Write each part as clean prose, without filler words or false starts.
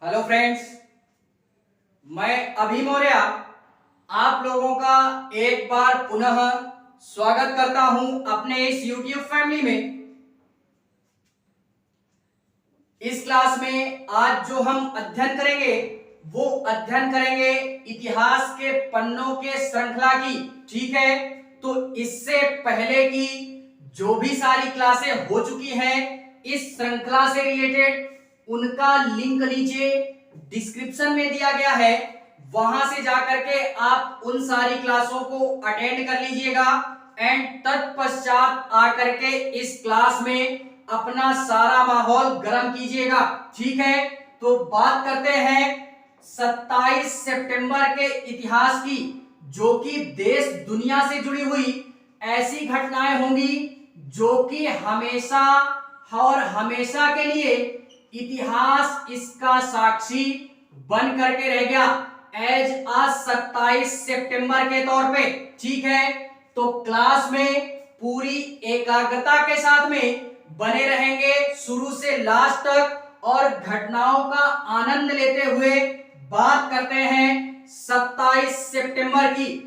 Hello friends, मैं अभी मौर्य आप लोगों का एक बार पुनः स्वागत करता हूं अपने इस YouTube फैमिली में। इस क्लास में आज जो हम अध्ययन करेंगे वो अध्ययन करेंगे इतिहास के पन्नों के श्रृंखला की। ठीक है, तो इससे पहले की जो भी सारी क्लासें हो चुकी हैं इस श्रृंखला से रिलेटेड, उनका लिंक नीचे डिस्क्रिप्शन में दिया गया है। वहां से जाकर के आप उन सारी क्लासों को अटेंड कर लीजिएगा एंड तत्पश्चात आकर के इस क्लास में अपना सारा माहौल गर्म कीजिएगा। ठीक है, तो बात करते हैं 27 सितंबर के इतिहास की, जो कि देश दुनिया से जुड़ी हुई ऐसी घटनाएं होंगी जो कि हमेशा और हमेशा के लिए इतिहास इसका साक्षी बन करके रह गया एज आज 27 सितंबर के तौर पे। ठीक है, तो क्लास में पूरी एकाग्रता के साथ में बने रहेंगे शुरू से लास्ट तक और घटनाओं का आनंद लेते हुए बात करते हैं 27 सितंबर की।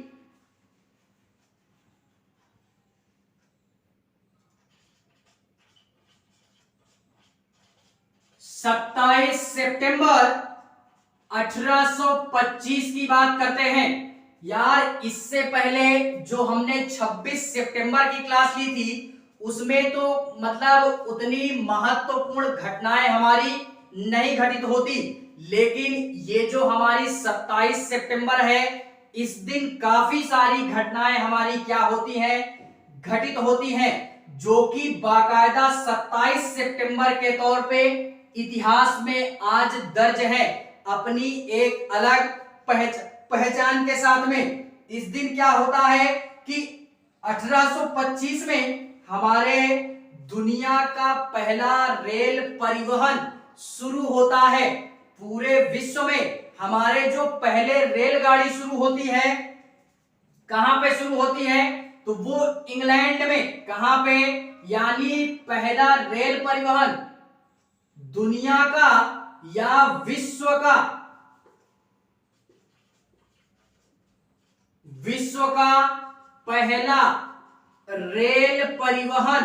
27 सितंबर 1825 की बात करते हैं। यार, इससे पहले जो हमने 26 सितंबर की क्लास ली थी उसमें तो मतलब उतनी महत्वपूर्ण घटनाएं हमारी नहीं घटित होती, लेकिन ये जो हमारी 27 सितंबर है इस दिन काफी सारी घटनाएं हमारी क्या होती हैं, घटित होती हैं, जो कि बाकायदा 27 सितंबर के तौर पे इतिहास में आज दर्ज है अपनी एक अलग पहचान के साथ में। इस दिन क्या होता है कि 1825 में हमारे दुनिया का पहला रेल परिवहन शुरू होता है। पूरे विश्व में हमारे जो पहले रेलगाड़ी शुरू होती है, कहां पे शुरू होती है तो वो इंग्लैंड में। कहां पे? यानी पहला रेल परिवहन दुनिया का या विश्व का पहला रेल परिवहन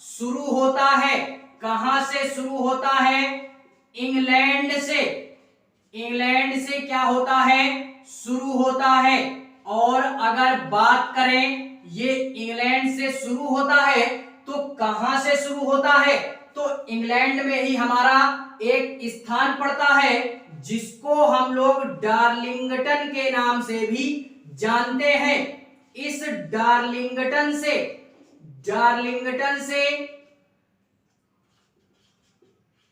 शुरू होता है। कहां से शुरू होता है? इंग्लैंड से। इंग्लैंड से क्या होता है? शुरू होता है। और अगर बात करें ये इंग्लैंड से शुरू होता है तो कहां से शुरू होता है? तो इंग्लैंड में ही हमारा एक स्थान पड़ता है जिसको हम लोग डार्लिंगटन के नाम से भी जानते हैं। इस डार्लिंगटन से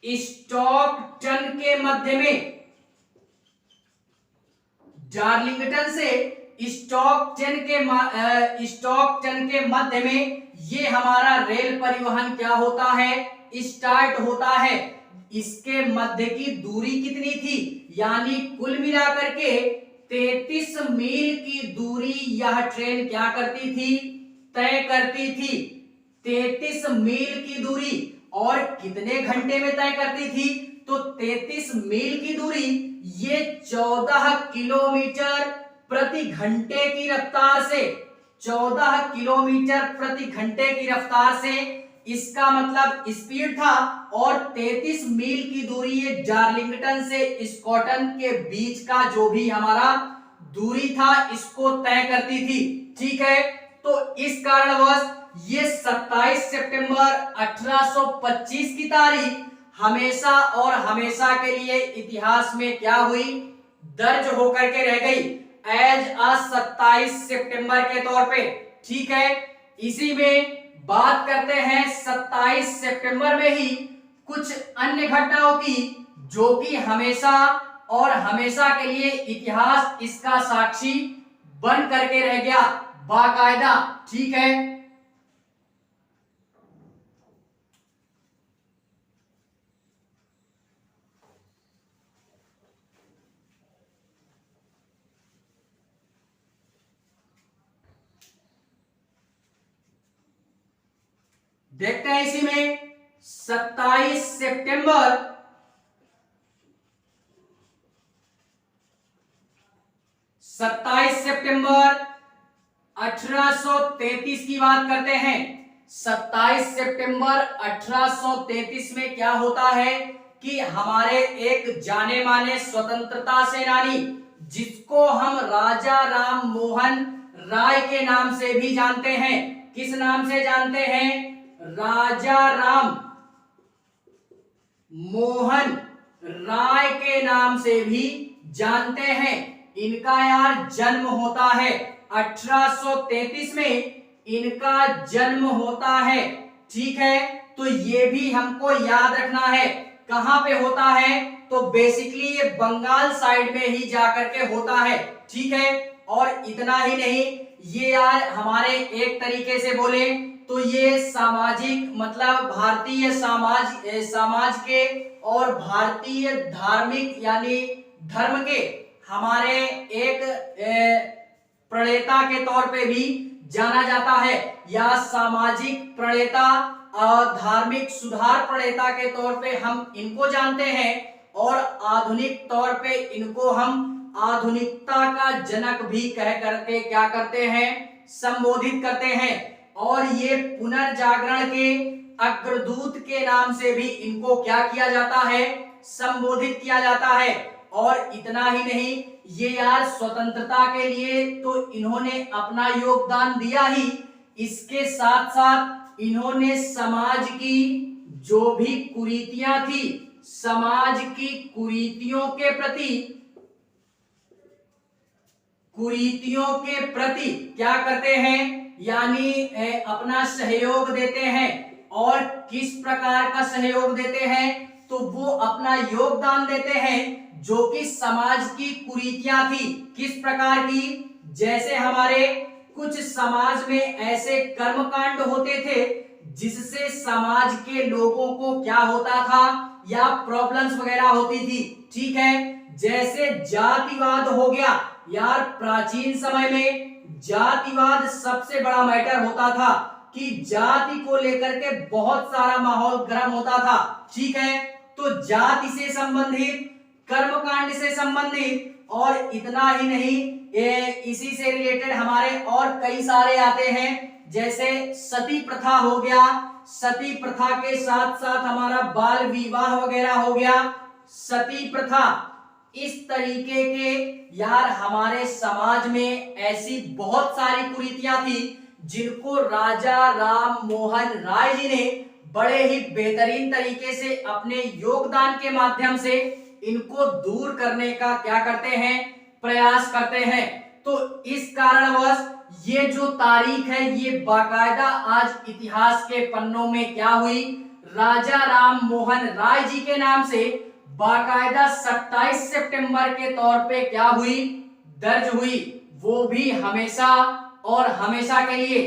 स्टॉकटन के मध्य में, डार्लिंगटन से स्टॉकटन के मध्य में ये हमारा रेल परिवहन क्या होता है? स्टार्ट होता है। इसके मध्य की दूरी कितनी थी? यानी कुल मिलाकर के 33 मील की दूरी यह ट्रेन क्या करती थी? तय करती थी। 33 मील की दूरी। और कितने घंटे में तय करती थी? तो 33 मील की दूरी ये 14 किलोमीटर प्रति घंटे की रफ्तार से, 14 किलोमीटर प्रति घंटे की रफ्तार से इसका मतलब स्पीड था। और 33 मील की दूरी ये डार्लिंगटन से स्कॉटलैंड के बीच का जो भी हमारा दूरी था इसको तय करती थी। ठीक है, तो इस कारणवश ये 27 सितंबर 1825 की तारीख हमेशा और हमेशा के लिए इतिहास में क्या हुई? दर्ज होकर के रह गई एज आज 27 सितंबर के तौर पे। ठीक है, इसी में बात करते हैं 27 सितंबर में ही कुछ अन्य घटनाओं की जो कि हमेशा और हमेशा के लिए इतिहास इसका साक्षी बन करके रह गया बाकायदा। ठीक है, देखते हैं इसी में 27 सितंबर 1833 की बात करते हैं। 27 सितंबर 1833 में क्या होता है कि हमारे एक जाने माने स्वतंत्रता सेनानी, जिसको हम राजा राम मोहन राय के नाम से भी जानते हैं, किस नाम से जानते हैं? राजा राम मोहन राय के नाम से भी जानते हैं। इनका यार जन्म होता है 1833 में, इनका जन्म होता है। ठीक है, तो ये भी हमको याद रखना है। कहां पे होता है? तो बेसिकली ये बंगाल साइड में ही जाकर के होता है। ठीक है, और इतना ही नहीं, ये यार हमारे एक तरीके से बोले तो ये सामाजिक मतलब भारतीय समाज के और भारतीय धार्मिक यानी धर्म के हमारे एक प्रणेता के तौर पे भी जाना जाता है, या सामाजिक प्रणेता और धार्मिक सुधार प्रणेता के तौर पे हम इनको जानते हैं, और आधुनिक तौर पे इनको हम आधुनिकता का जनक भी कह करके क्या करते हैं? संबोधित करते हैं। और ये पुनर्जागरण के अग्रदूत के नाम से भी इनको क्या किया जाता है? संबोधित किया जाता है। और इतना ही नहीं, ये यार स्वतंत्रता के लिए तो इन्होंने अपना योगदान दिया ही, इसके साथ साथ इन्होंने समाज की जो भी कुरीतियां थी, समाज की कुरीतियों के प्रति क्या करते हैं? यानी अपना सहयोग देते हैं। और किस प्रकार का सहयोग देते हैं? तो वो अपना योगदान देते हैं जो कि समाज की कुरीतियां थी। किस प्रकार की? जैसे हमारे कुछ समाज में ऐसे कर्मकांड होते थे जिससे समाज के लोगों को क्या होता था, या प्रॉब्लम्स वगैरह होती थी। ठीक है, जैसे जातिवाद हो गया। यार प्राचीन समय में जातिवाद सबसे बड़ा मैटर होता था कि जाति को लेकर के बहुत सारा माहौल गर्म होता था। ठीक है, तो जाति से संबंधित, कर्मकांड से संबंधित, और इतना ही नहीं, इसी से रिलेटेड हमारे और कई सारे आते हैं। जैसे सती प्रथा हो गया, सती प्रथा के साथ साथ हमारा बाल विवाह वगैरह हो गया, सती प्रथा, इस तरीके के यार हमारे समाज में ऐसी बहुत सारी कुरीतियां थी जिनको राजा राम मोहन राय जी ने बड़े ही बेहतरीन तरीके से अपने योगदान के माध्यम से इनको दूर करने का क्या करते हैं? प्रयास करते हैं। तो इस कारणवश ये जो तारीख है ये बाकायदा आज इतिहास के पन्नों में क्या हुई? राजा राम मोहन राय जी के नाम से बाकायदा 27 सितंबर के तौर पे क्या हुई? दर्ज हुई। वो भी हमेशा और हमेशा के लिए।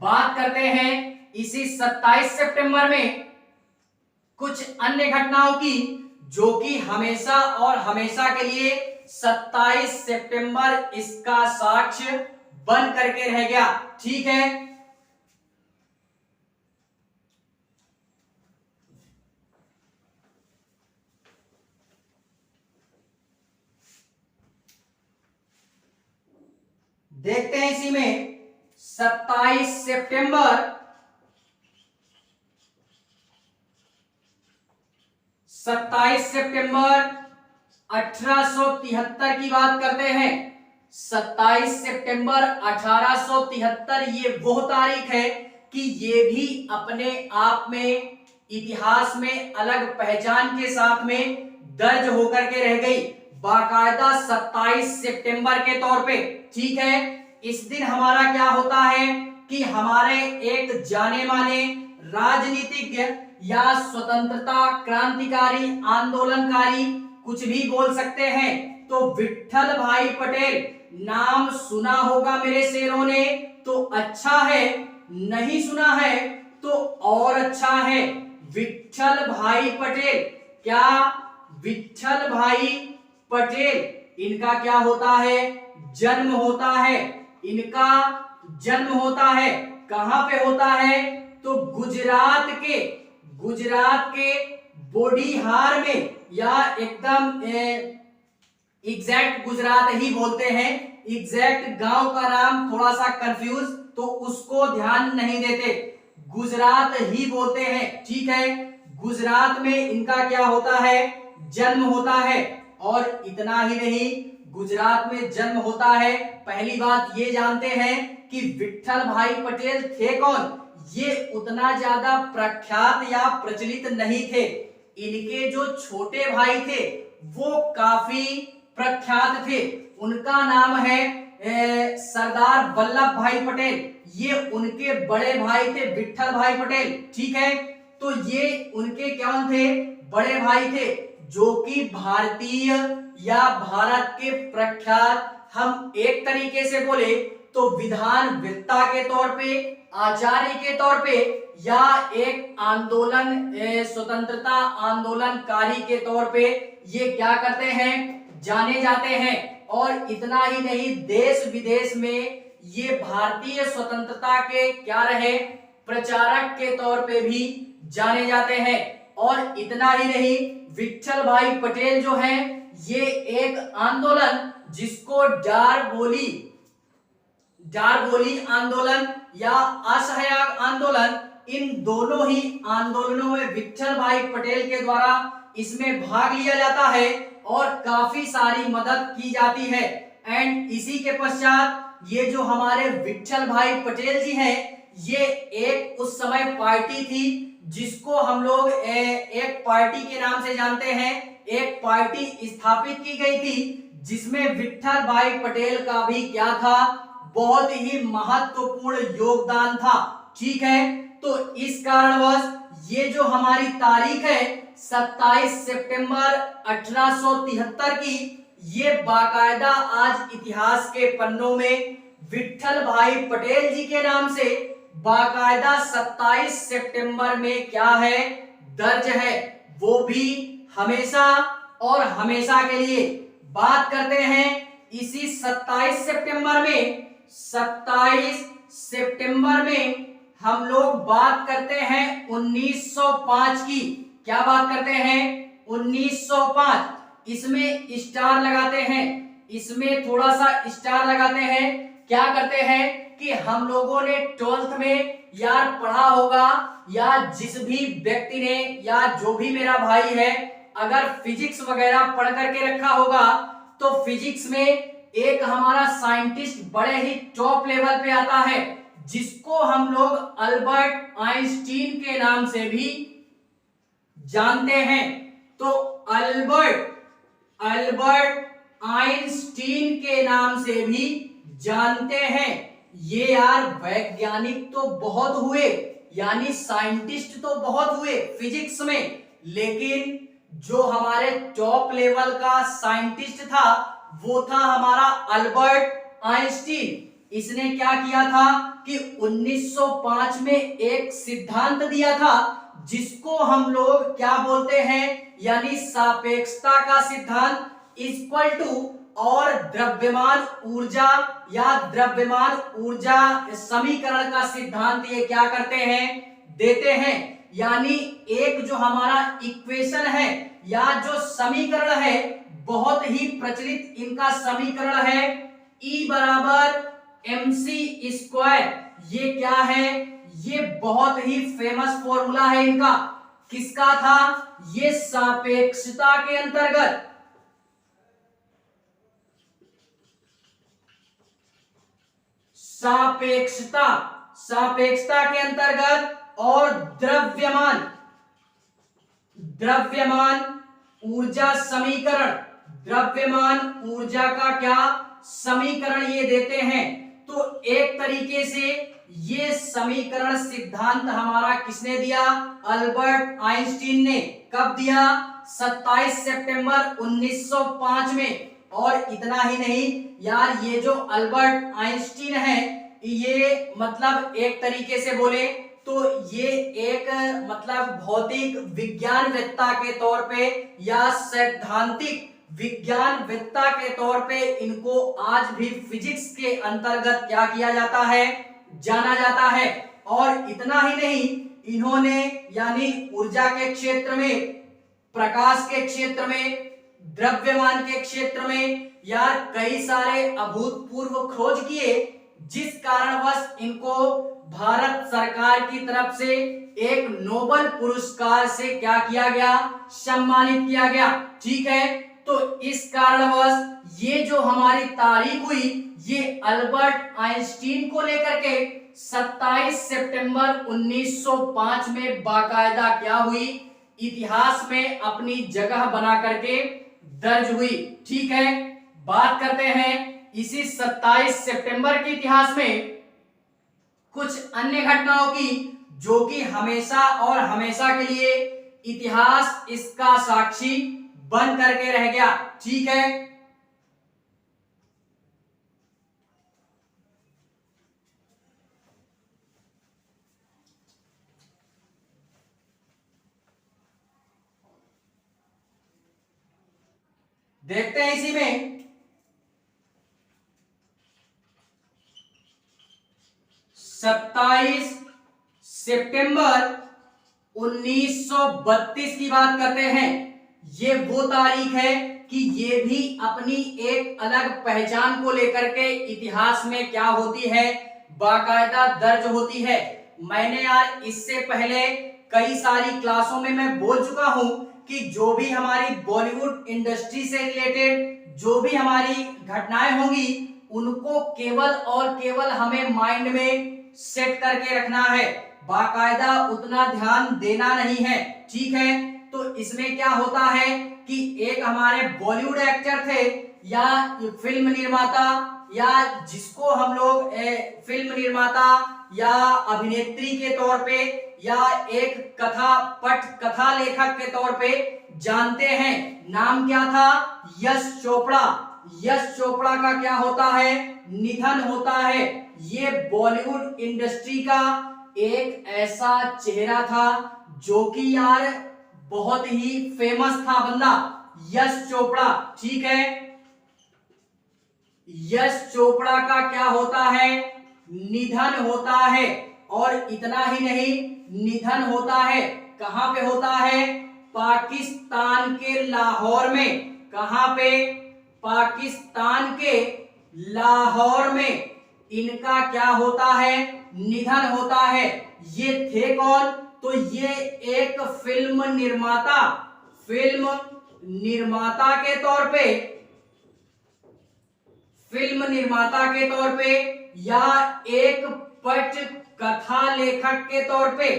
बात करते हैं इसी 27 सितंबर में कुछ अन्य घटनाओं की, जो कि हमेशा और हमेशा के लिए 27 सितंबर इसका साक्ष्य बन करके रह गया। ठीक है, देखते हैं इसी में 27 सितंबर 1873 की बात करते हैं। 27 सितंबर 1873 ये वो तारीख है कि ये भी अपने आप में इतिहास में अलग पहचान के साथ में दर्ज होकर के रह गई, बाकायदा 27 सितंबर के तौर पे। ठीक है, इस दिन हमारा क्या होता है कि हमारे एक जाने माने राजनीतिज्ञ या स्वतंत्रता क्रांतिकारी आंदोलनकारी, कुछ भी बोल सकते हैं, तो विट्ठल भाई पटेल, नाम सुना होगा मेरे शेरों ने तो अच्छा है, नहीं सुना है तो और अच्छा है। विट्ठल भाई पटेल, क्या विट्ठल भाई पटेल, इनका क्या होता है? जन्म होता है। इनका जन्म होता है, कहां पे होता है? तो गुजरात के बोडीहार में, या एकदम एग्जैक्ट गुजरात ही बोलते हैं, एग्जैक्ट गांव का नाम थोड़ा सा कंफ्यूज, तो उसको ध्यान नहीं देते, गुजरात ही बोलते हैं, ठीक है। गुजरात में इनका क्या होता है, जन्म होता है। और इतना ही नहीं, गुजरात में जन्म होता है। पहली बात ये जानते हैं कि विट्ठल भाई पटेल थे कौन, ये उतना ज्यादा प्रख्यात या प्रचलित नहीं थे। इनके जो छोटे भाई थे वो काफी प्रख्यात थे, उनका नाम है सरदार वल्लभ भाई पटेल, ये उनके बड़े भाई थे विट्ठल भाई पटेल, ठीक है। तो ये उनके कौन थे, बड़े भाई थे, जो कि भारतीय या भारत के प्रख्यात, हम एक तरीके से बोले तो विधानवेत्ता के तौर पे, आचार्य के तौर पे, या एक आंदोलन स्वतंत्रता आंदोलनकारी के तौर पे ये क्या करते हैं, जाने जाते हैं। और इतना ही नहीं, देश विदेश में ये भारतीय स्वतंत्रता के क्या रहे, प्रचारक के तौर पे भी जाने जाते हैं। और इतना ही नहीं, विट्ठल भाई पटेल जो हैं, ये एक आंदोलन जिसको डारबोली आंदोलन या असहयोग आंदोलन, इन दोनों ही आंदोलनों में विट्ठल भाई पटेल के द्वारा इसमें भाग लिया जाता है और काफी सारी मदद की जाती है। एंड इसी के पश्चात ये जो हमारे विट्ठल भाई पटेल जी हैं, ये एक उस समय पार्टी थी जिसको हम लोग एक पार्टी के नाम से जानते हैं, एक पार्टी स्थापित की गई थी जिसमें विट्ठल भाई पटेल का भी क्या था, बहुत ही महत्वपूर्ण योगदान था, ठीक है। तो इस कारणवश ये जो हमारी तारीख है 27 सितंबर 1873 की, ये बाकायदा आज इतिहास के पन्नों में विट्ठल भाई पटेल जी के नाम से बाकायदा 27 सितंबर में क्या है, दर्ज है, वो भी हमेशा और हमेशा के लिए। बात करते हैं इसी 27 सितंबर में, 27 सितंबर में हम लोग बात करते हैं 1905 की। क्या बात करते हैं, 1905। इसमें स्टार लगाते हैं, इसमें थोड़ा सा स्टार लगाते हैं। क्या करते हैं कि हम लोगों ने 12th में यार पढ़ा होगा, या जिस भी व्यक्ति ने, या जो भी मेरा भाई है, अगर फिजिक्स वगैरह पढ़ करके रखा होगा, तो फिजिक्स में एक हमारा साइंटिस्ट बड़े ही टॉप लेवल पे आता है, जिसको हम लोग अल्बर्ट आइंस्टीन के नाम से भी जानते हैं। तो अल्बर्ट आइंस्टीन के नाम से भी जानते हैं। ये यार वैज्ञानिक तो बहुत हुए, यानी साइंटिस्ट तो बहुत हुए फिजिक्स में, लेकिन जो हमारे टॉप लेवल का साइंटिस्ट था वो था हमारा अल्बर्ट आइंस्टीन। इसने क्या किया था कि 1905 में एक सिद्धांत दिया था जिसको हम लोग क्या बोलते हैं, यानी सापेक्षता का सिद्धांत इक्वल टू और द्रव्यमान ऊर्जा या द्रव्यमान ऊर्जा समीकरण का सिद्धांत ये क्या करते हैं, देते हैं। यानी एक जो हमारा इक्वेशन है या जो समीकरण है, बहुत ही प्रचलित इनका समीकरण है, E बराबर mc स्क्वायर। ये क्या है, ये बहुत ही फेमस फॉर्मूला है इनका। किसका था, ये सापेक्षता के अंतर्गत, सापेक्षता के अंतर्गत, और द्रव्यमान ऊर्जा समीकरण, द्रव्यमान ऊर्जा का क्या समीकरण ये देते हैं। तो एक तरीके से ये समीकरण सिद्धांत हमारा किसने दिया, अल्बर्ट आइंस्टीन ने। कब दिया, 27 सितंबर 1905 में। और इतना ही नहीं यार, ये जो अल्बर्ट आइंस्टीन है, ये मतलब एक तरीके से बोले तो ये एक मतलब भौतिक विज्ञानवेत्ता के तौर पे या सैद्धांतिक विज्ञानवेत्ता के तौर पे इनको आज भी फिजिक्स के अंतर्गत क्या किया जाता है, जाना जाता है। और इतना ही नहीं, इन्होंने यानी ऊर्जा के क्षेत्र में, प्रकाश के क्षेत्र में, द्रव्यमान के क्षेत्र में यार कई सारे अभूतपूर्व खोज किए, जिस कारणवश इनको भारत सरकार की तरफ से एक नोबेल पुरस्कार से क्या किया गया, सम्मानित किया गया। ठीक है, तो इस कारणवश ये जो हमारी तारीख हुई, ये अल्बर्ट आइंस्टीन को लेकर के 27 सितंबर 1905 में बाकायदा क्या हुई, इतिहास में अपनी जगह बना करके दर्ज हुई। ठीक है, बात करते हैं इसी 27 सितंबर के इतिहास में कुछ अन्य घटनाओं की, जो कि हमेशा और हमेशा के लिए इतिहास इसका साक्षी बन करके रह गया। ठीक है, देखते हैं इसी में 27 सितंबर 1932 की बात करते हैं। ये वो तारीख है कि ये भी अपनी एक अलग पहचान को लेकर के इतिहास में क्या होती है, बाकायदा दर्ज होती है। मैंने यार इससे पहले कई सारी क्लासों में मैं बोल चुका हूं कि जो भी हमारी बॉलीवुड इंडस्ट्री से रिलेटेड जो भी हमारी घटनाएं होंगी, उनको केवल और केवल हमें माइंड में सेट करके रखना है, बाकायदा उतना ध्यान देना नहीं है। ठीक है, तो इसमें क्या होता है कि एक हमारे बॉलीवुड एक्टर थे या फिल्म निर्माता, या जिसको हम लोग फिल्म निर्माता या अभिनेत्री के तौर पे या एक कथा लेखक के तौर पे जानते हैं। नाम क्या था? यश चोपड़ा। यश चोपड़ा का क्या होता है? निधन होता है। ये बॉलीवुड इंडस्ट्री का एक ऐसा चेहरा था जो कि यार बहुत ही फेमस था बंदा, यश चोपड़ा। ठीक है, यश चोपड़ा का क्या होता है? निधन होता है। और इतना ही नहीं, निधन होता है कहां पे होता है? पाकिस्तान के लाहौर में। कहां पे? पाकिस्तान के लाहौर में इनका क्या होता है? निधन होता है। ये थे कौन? तो ये एक फिल्म निर्माता के तौर पे या एक पट कथा लेखक के तौर पे।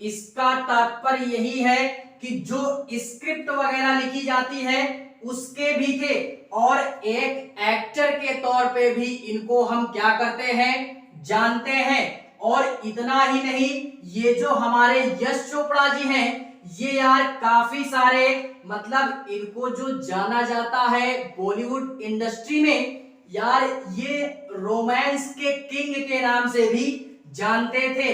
इसका तात्पर्य यही है कि जो स्क्रिप्ट वगैरह लिखी जाती है उसके भी थे, और एक एक्टर के तौर पे भी इनको हम क्या करते हैं? जानते हैं। और इतना ही नहीं, ये जो हमारे यश चोपड़ा जी हैं, ये यार काफी सारे मतलब इनको जो जाना जाता है बॉलीवुड इंडस्ट्री में, यार ये रोमांस के किंग के नाम से भी जानते थे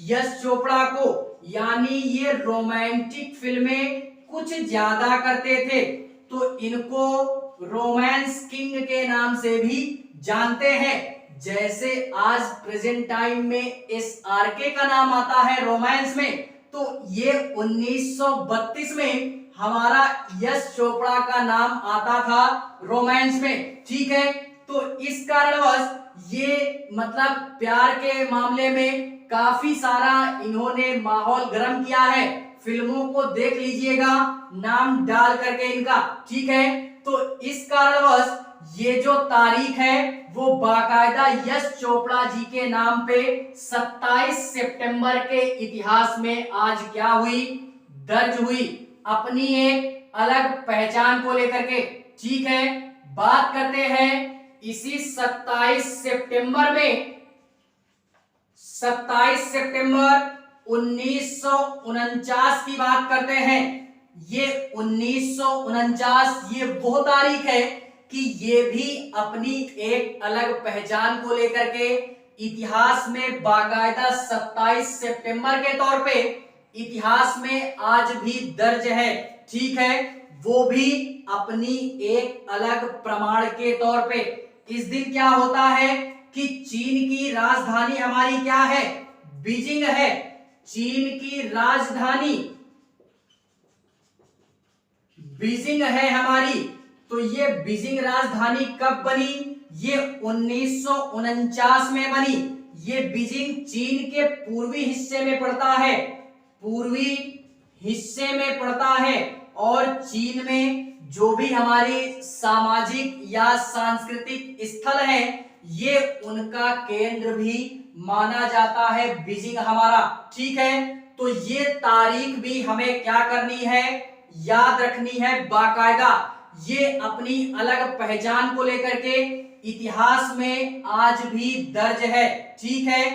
यश चोपड़ा को। यानी ये रोमांटिक फिल्में कुछ ज्यादा करते थे, तो इनको रोमांस किंग के नाम से भी जानते हैं। जैसे आज प्रेजेंट टाइम में SRK का नाम आता है रोमांस में, तो ये 1932 में हमारा यश चोपड़ा का नाम आता था रोमांस में। ठीक है, तो इस कारणवश ये मतलब प्यार के मामले में काफी सारा इन्होंने माहौल गर्म किया है। फिल्मों को देख लीजिएगा नाम डाल करके इनका। ठीक है, तो इस कारणवश ये जो तारीख है वो बाकायदा यश चोपड़ा जी के नाम पे 27 सितंबर के इतिहास में आज क्या हुई? दर्ज हुई, अपनी एक अलग पहचान को लेकर के। ठीक है, बात करते हैं इसी 27 सितंबर में, 27 सितंबर 1949 की बात करते हैं। ये 1949 ये वो तारीख है कि ये भी अपनी एक अलग पहचान को लेकर के इतिहास में बाकायदा 27 सितंबर के तौर पे इतिहास में आज भी दर्ज है। ठीक है, वो भी अपनी एक अलग प्रमाण के तौर पे। इस दिन क्या होता है कि चीन की राजधानी हमारी क्या है? बीजिंग है। चीन की राजधानी बीजिंग है हमारी। तो ये बीजिंग राजधानी कब बनी? ये 1949 में बनी। ये बीजिंग चीन के पूर्वी हिस्से में पड़ता है, पूर्वी हिस्से में पड़ता है। और चीन में जो भी हमारी सामाजिक या सांस्कृतिक स्थल है, ये उनका केंद्र भी माना जाता है बीजिंग हमारा। ठीक है, तो ये तारीख भी हमें क्या करनी है, याद रखनी है बाकायदा। ये अपनी अलग पहचान को लेकर के इतिहास में आज भी दर्ज है। ठीक है,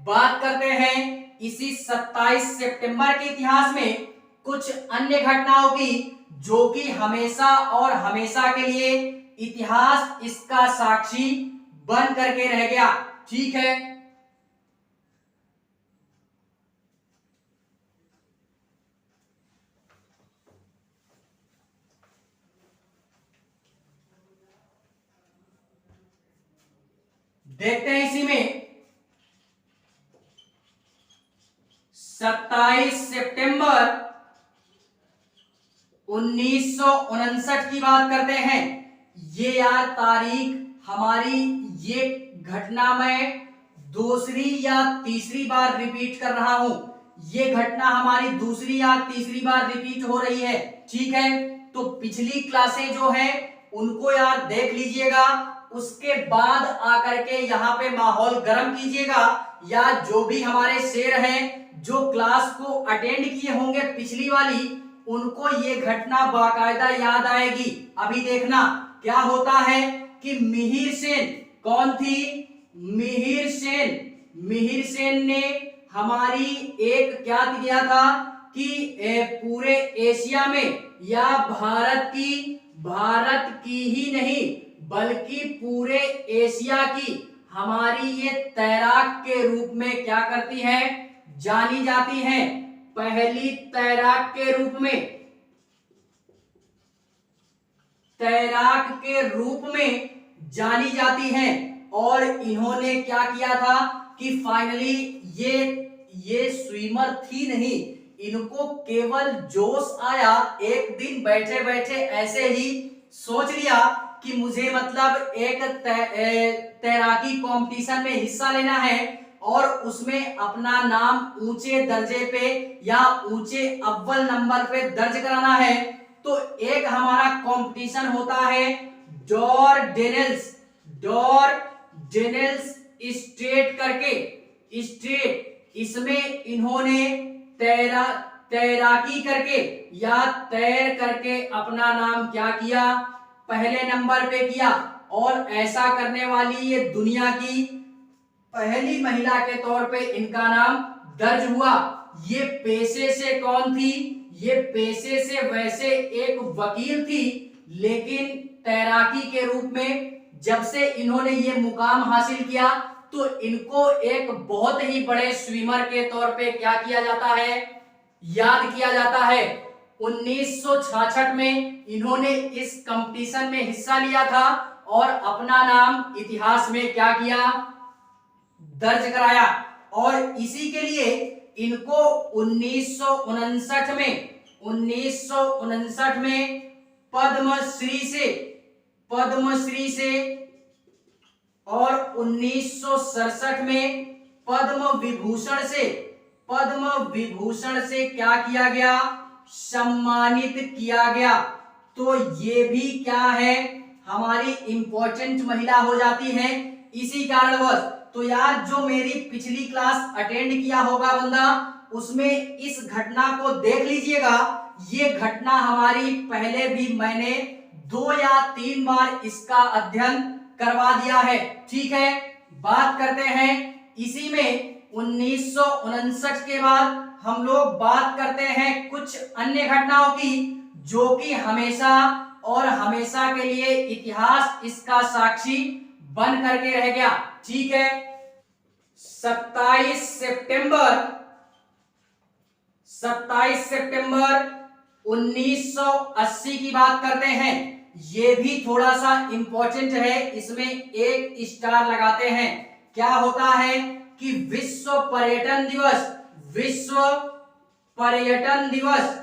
बात करते हैं इसी 27 सितंबर के इतिहास में कुछ अन्य घटनाओं की, जो कि हमेशा और हमेशा के लिए इतिहास इसका साक्षी बन करके रह गया। ठीक है, देखते हैं इसी में 27 सितंबर 1959 की बात करते हैं। ये यार तारीख हमारी, ये घटना मैं दूसरी या तीसरी बार रिपीट कर रहा हूं। ये घटना हमारी दूसरी या तीसरी बार रिपीट हो रही है। ठीक है, तो पिछली क्लासें जो है उनको यार देख लीजिएगा, उसके बाद आकर के यहाँ पे माहौल गर्म कीजिएगा। या जो भी हमारे शेर हैं जो क्लास को अटेंड किए होंगे पिछली वाली, उनको ये घटना बाकायदा याद आएगी। अभी देखना क्या होता है कि मिहिर सेन, कौन थी? मिहिर सेन। मिहिर सेन ने हमारी एक क्या किया था कि पूरे एशिया में या भारत की ही नहीं बल्कि पूरे एशिया की हमारी ये तैराक के रूप में क्या करती है, जानी जाती है। पहली तैराक के रूप में, तैराक के रूप में जानी जाती हैं। और इन्होंने क्या किया था कि फाइनली ये स्विमर थी नहीं, इनको केवल जोश आया, एक दिन बैठे बैठे ऐसे ही सोच लिया कि मुझे मतलब एक तैराकी कंपटीशन में हिस्सा लेना है और उसमें अपना नाम ऊंचे दर्जे पे या ऊंचे अव्वल नंबर पे दर्ज कराना है। तो एक हमारा कंपटीशन होता है डॉर्डेनल्स स्ट्रेट करके, स्ट्रेट। इसमें इन्होंने तैराकी करके या तैर करके अपना नाम क्या किया, पहले नंबर पे किया। और ऐसा करने वाली ये दुनिया की पहली महिला के तौर पे इनका नाम दर्ज हुआ। ये पेशे से कौन थी? ये पेशे से वैसे एक वकील थी, लेकिन तैराकी के रूप में जब से इन्होंने ये मुकाम हासिल किया तो इनको एक बहुत ही बड़े स्विमर के तौर पे क्या किया जाता है, याद किया जाता है। 1966 में इन्होंने इस कंपटीशन में हिस्सा लिया था और अपना नाम इतिहास में क्या किया, दर्ज कराया। और इसी के लिए इनको 1959 में पद्मश्री से और 1967 में पद्म विभूषण से क्या किया गया, सम्मानित किया गया। तो ये भी क्या है, हमारी इंपॉर्टेंट महिला हो जाती है इसी कारणवश। तो यार जो मेरी पिछली क्लास अटेंड किया होगा बंदा, उसमें इस घटना को देख लीजिएगा। ये घटना हमारी पहले भी मैंने 2 या 3 बार इसका अध्ययन करवा दिया है। ठीक है, बात करते हैं इसी में 1959 के बाद हम लोग बात करते हैं कुछ अन्य घटनाओं की, जो कि हमेशा और हमेशा के लिए इतिहास इसका साक्षी बन करके रह गया। ठीक है, 27 सितंबर 1980 की बात करते हैं। ये भी थोड़ा सा इंपॉर्टेंट है, इसमें एक स्टार लगाते हैं। क्या होता है कि विश्व पर्यटन दिवस विश्व पर्यटन दिवस,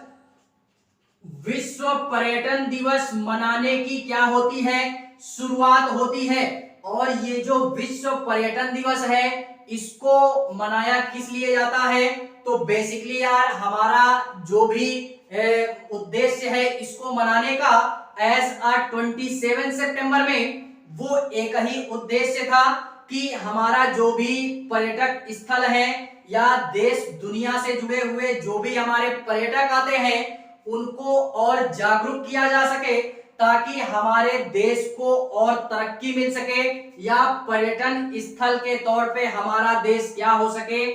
विश्व पर्यटन दिवस मनाने की क्या होती है, शुरुआत होती है। और ये जो विश्व पर्यटन दिवस है इसको मनाया किस लिए जाता है, तो बेसिकली यार हमारा जो भी उद्देश्य है इसको मनाने का एज 27 सितंबर में वो एक ही उद्देश्य था कि हमारा जो भी पर्यटक स्थल है या देश दुनिया से जुड़े हुए जो भी हमारे पर्यटक आते हैं उनको और जागरूक किया जा सके ताकि हमारे देश को और तरक्की मिल सके या पर्यटन स्थल के तौर पे हमारा देश क्या हो सके,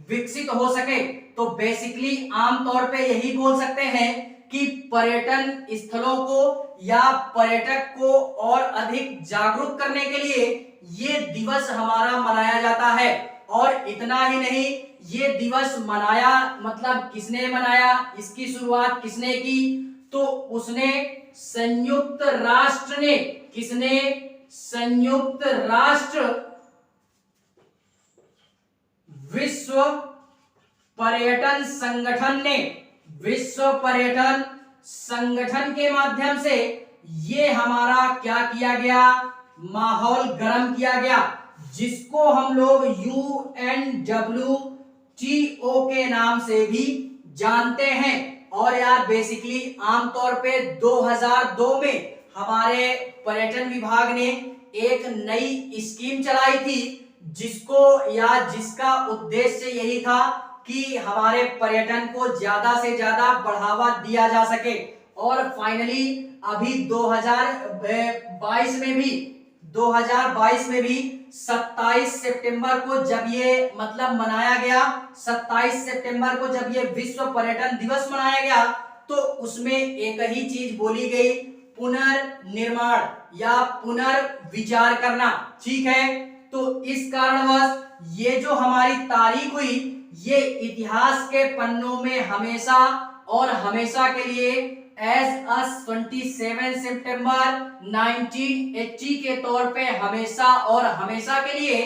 विकसित हो सके। तो बेसिकली आमतौर पे यही बोल सकते हैं कि पर्यटन स्थलों को या पर्यटक को और अधिक जागरूक करने के लिए ये दिवस हमारा मनाया जाता है। और इतना ही नहीं, ये दिवस मनाया मतलब किसने मनाया, इसकी शुरुआत किसने की, तो उसने संयुक्त राष्ट्र ने, किसने, संयुक्त राष्ट्र विश्व पर्यटन संगठन ने, विश्व पर्यटन संगठन के माध्यम से ये हमारा क्या किया गया, माहौल गर्म किया गया, जिसको हम लोग UNWTO के नाम से भी जानते हैं। और यार बेसिकली आमतौर पे 2002 में हमारे पर्यटन विभाग ने एक नई स्कीम चलाई थी जिसको या जिसका उद्देश्य यही था कि हमारे पर्यटन को ज्यादा से ज्यादा बढ़ावा दिया जा सके। और फाइनली अभी 2022 में भी 27 सितंबर को जब ये मतलब मनाया गया, 27 सितंबर को जब ये विश्व पर्यटन दिवस मनाया गया तो उसमें एक ही चीज बोली गई, पुनर्निर्माण या पुनर्विचार करना। ठीक है, तो इस कारणवश ये जो हमारी तारीख हुई ये इतिहास के पन्नों में हमेशा और हमेशा के लिए एज 27 सितंबर 1980 के तौर पे हमेशा और हमेशा के लिए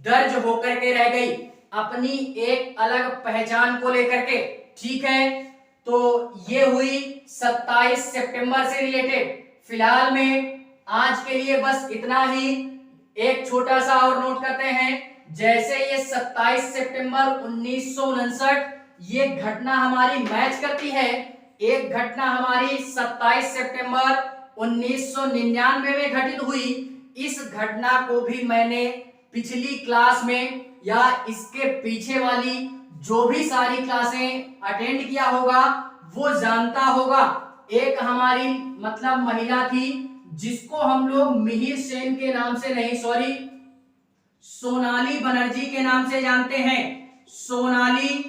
दर्ज होकर के रह गई अपनी एक अलग पहचान को लेकर के। ठीक है, तो ये हुई 27 सितंबर से रिलेटेड। फिलहाल में आज के लिए बस इतना ही। एक छोटा सा और नोट करते हैं, जैसे ये 27 सितंबर 1959 ये घटना हमारी मैच करती है, एक घटना हमारी 27 सितंबर 1999 में घटित हुई। इस घटना को भी मैंने पिछली क्लास में या इसके पीछे वाली जो भी सारी क्लासें अटेंड किया होगा वो जानता होगा। एक हमारी मतलब महिला थी जिसको हम लोग मिहिर सेन के नाम से नहीं, सॉरी, सोनाली बनर्जी के नाम से जानते हैं। सोनाली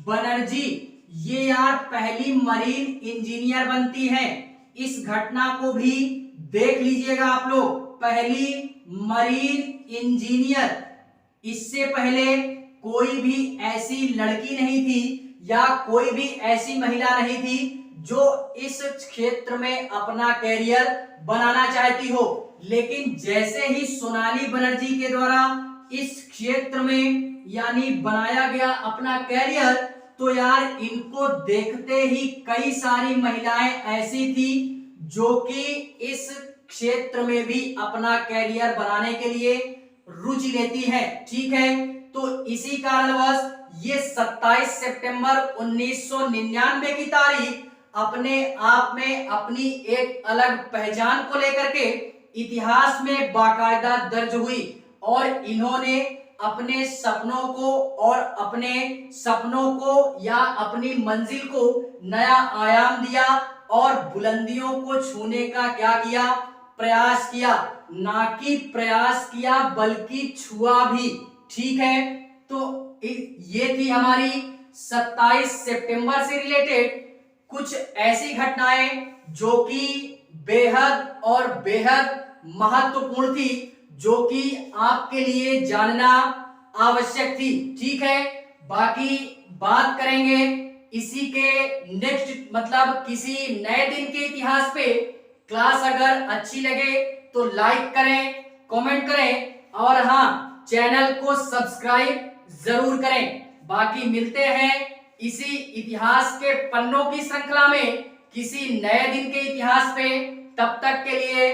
बनर्जी ये यार पहली मरीन इंजीनियर बनती हैं। इस घटना को भी देख लीजिएगा आप लोग, पहली मरीन इंजीनियर। इससे पहले कोई भी ऐसी लड़की नहीं थी या कोई भी ऐसी महिला नहीं थी जो इस क्षेत्र में अपना कैरियर बनाना चाहती हो। लेकिन जैसे ही सोनाली बनर्जी के द्वारा इस क्षेत्र में यानी बनाया गया अपना कैरियर, तो यार इनको देखते ही कई सारी महिलाएं ऐसी थी जो कि इस क्षेत्र में भी अपना कैरियर बनाने के लिए रुचि लेती हैं। ठीक है, तो इसी कारणवश ये 27 सितंबर 1999 की तारीख अपने आप में अपनी एक अलग पहचान को लेकर के इतिहास में बाकायदा दर्ज हुई और इन्होंने अपने सपनों को या अपनी मंजिल को नया आयाम दिया और बुलंदियों को छूने का क्या किया, प्रयास किया। ना कि प्रयास किया बल्कि छुआ भी। ठीक है, तो ये थी हमारी 27 सितंबर से रिलेटेड कुछ ऐसी घटनाएं जो कि बेहद और बेहद महत्वपूर्ण थी, जो कि आपके लिए जानना आवश्यक थी। ठीक है, बाकी बात करेंगे इसी के नेक्स्ट मतलब किसी नए दिन के इतिहास पे। क्लास अगर अच्छी लगे तो लाइक करें, कमेंट करें और हाँ, चैनल को सब्सक्राइब जरूर करें। बाकी मिलते हैं इसी इतिहास के पन्नों की श्रृंखला में किसी नए दिन के इतिहास पे। तब तक के लिए